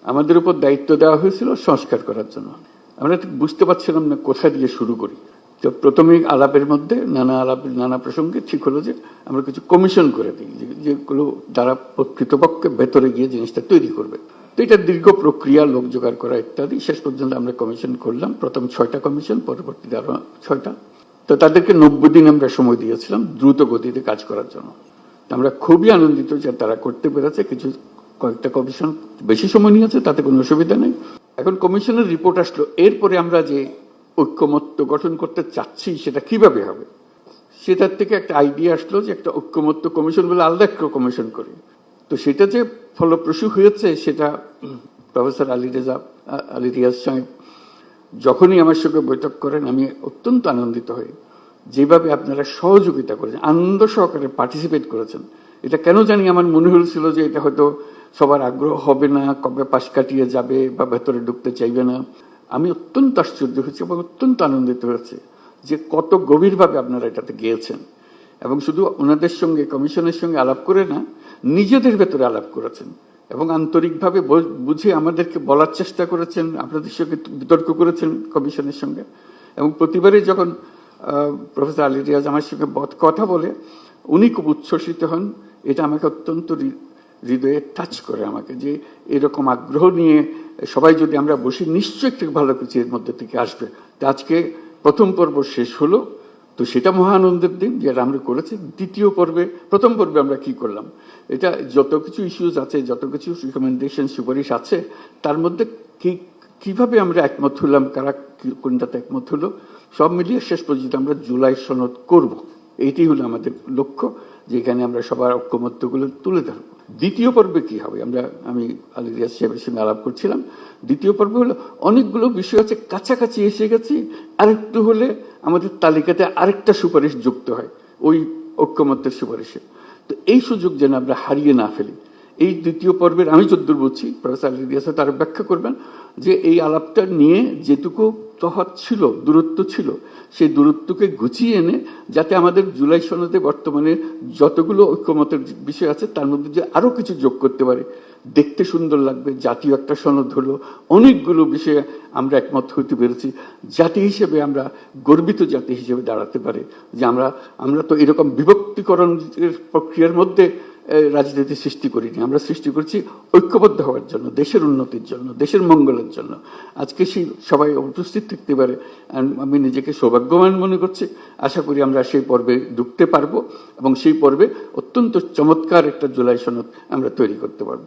আমাদের উপর দায়িত্ব দেওয়া হয়েছিল সংস্কার করার জন্য। আমরা ঠিক বুঝতে পারছিলাম না কোথা দিয়ে শুরু করি। তো প্রথমেই আলাপের মধ্যে নানা প্রসঙ্গে ঠিক হলো যে আমরা কিছু কমিশন করে দিই, যেগুলো দ্বারা প্রকৃতপক্ষে ভেতরে গিয়ে জিনিসটা তৈরি করবে। তো এটা দীর্ঘ প্রক্রিয়া, লোক জোগাড় করা ইত্যাদি। শেষ পর্যন্ত আমরা কমিশন করলাম, প্রথম 6টা কমিশন, পরবর্তীতে আরো 6টা। তো তাদেরকে 90 দিন আমরা সময় দিয়েছিলাম দ্রুত গতিতে কাজ করার জন্য। আমরা খুবই আনন্দিত যে তারা করতে পেরেছে। কয়েকটা কমিশন বেশি সময় নিয়েছে, তাতে কোনো অসুবিধা নেই। এখন কমিশনের রিপোর্ট আসলো, এরপরে আমরা যে ঐক্যমত্য গঠন করতে চাচ্ছি সেটা কিভাবে হবে, সেটার থেকে একটা আইডিয়া আসলো যে একটা ঐক্যমত্য কমিশন বলে আলাদা একটা কমিশন করি। তো সেটা যে ফলপ্রসূ হয়েছে সেটা প্রফেসর আলী রিয়াজ সাহেব যখনই আমার সঙ্গে বৈঠক করেন আমি অত্যন্ত আনন্দিত হই। যেভাবে আপনারা সহযোগিতা করেছেন, আনন্দ সহকারে পার্টিসিপেট করেছেন। এটা কেন জানি আমার মনে হয়েছিল যে এটা হয়তো সবার আগ্রহ হবে না, কবে পাশ কাটিয়ে যাবে বা ভেতরে ঢুকতে চাইবে না। আমি অত্যন্ত আশ্চর্য হয়েছি এবং অত্যন্ত আনন্দিত হয়েছে যে কত গভীরভাবে আপনারা এটাতে গিয়েছেন। এবং শুধু ওনাদের সঙ্গে, কমিশনের সঙ্গে আলাপ করে না, নিজেদের ভেতরে আলাপ করেছেন এবং আন্তরিকভাবে বুঝে আমাদেরকে বলার চেষ্টা করেছেন, আপনাদের সঙ্গে বিতর্ক করেছেন কমিশনের সঙ্গে। এবং প্রতিবারই যখন প্রফেসর আলী রিয়াজ আমার সঙ্গে কথা বলে উনি খুব উচ্ছ্বসিত হন। এটা আমাকে অত্যন্ত হৃদয়ে টাচ করে আমাকে, যে এরকম আগ্রহ নিয়ে সবাই যদি আমরা বসি নিশ্চয়ই একটু ভালো কিছু এর মধ্যে থেকে আসবে। তো আজকে প্রথম পর্ব শেষ হলো, তো সেটা মহা আনন্দের দিন যেটা আমরা করেছি। দ্বিতীয় পর্বে, প্রথম পর্বে আমরা কি করলাম, এটা যত কিছু ইস্যুজ আছে, যত কিছু রিকমেন্ডেশন, সুপারিশ আছে, তার মধ্যে কিভাবে আমরা একমত হলাম, কারা কোনটাতে একমত হলো, সব মিলিয়ে শেষ পর্যন্ত আমরা জুলাই সনদ করব। এইটাই হলো আমাদের লক্ষ্য, যেখানে আমরা সবার ঐক্যমত্যগুলো তুলে ধরব। দ্বিতীয় পর্বে কি হবে, আমি আলী রিয়াজ সাহেবের সঙ্গে আলাপ করছিলাম। দ্বিতীয় পর্ব হলো অনেকগুলো বিষয় আছে, কাছাকাছি এসে গেছি, আরেকটু হলে আমাদের তালিকাতে আরেকটা সুপারিশ যুক্ত হয় ওই ঐক্যমত্যের সুপারিশে। তো এই সুযোগ যেন আমরা হারিয়ে না ফেলি। এই দ্বিতীয় পর্বের আমি যদ্দূর বুঝছি, প্রফেসর আলী রিয়াজ তার ব্যাখ্যা করবেন যে এই আলাপটা নিয়ে যেটুকু তফাৎ ছিল, দূরত্ব ছিল, সেই দূরত্বকে গুছিয়ে এনে যাতে আমাদের জুলাই সনদে বর্তমানে যতগুলো ঐক্যমতের বিষয় আছে তার মধ্যে যে আরো কিছু যোগ করতে পারে, দেখতে সুন্দর লাগবে, জাতীয় একটা সনদ হলো, অনেকগুলো বিষয়ে আমরা একমত হতে পেরেছি, জাতি হিসেবে আমরা গর্বিত জাতি হিসেবে দাঁড়াতে পারে যে আমরা তো এরকম বিভক্তিকরণের প্রক্রিয়ার মধ্যে রাজনীতি সৃষ্টি করিনি। আমরা সৃষ্টি করছি ঐক্যবদ্ধ হওয়ার জন্য, দেশের উন্নতির জন্য, দেশের মঙ্গলের জন্য। আজকে সেই সবাই উপস্থিত থাকতে পারে, আমি নিজেকে সৌভাগ্যবান মনে করছি। আশা করি আমরা সেই পর্বে ঢুকতে পারবো এবং সেই পর্বে অত্যন্ত চমৎকার একটা জুলাই সনদ আমরা তৈরি করতে পারবো।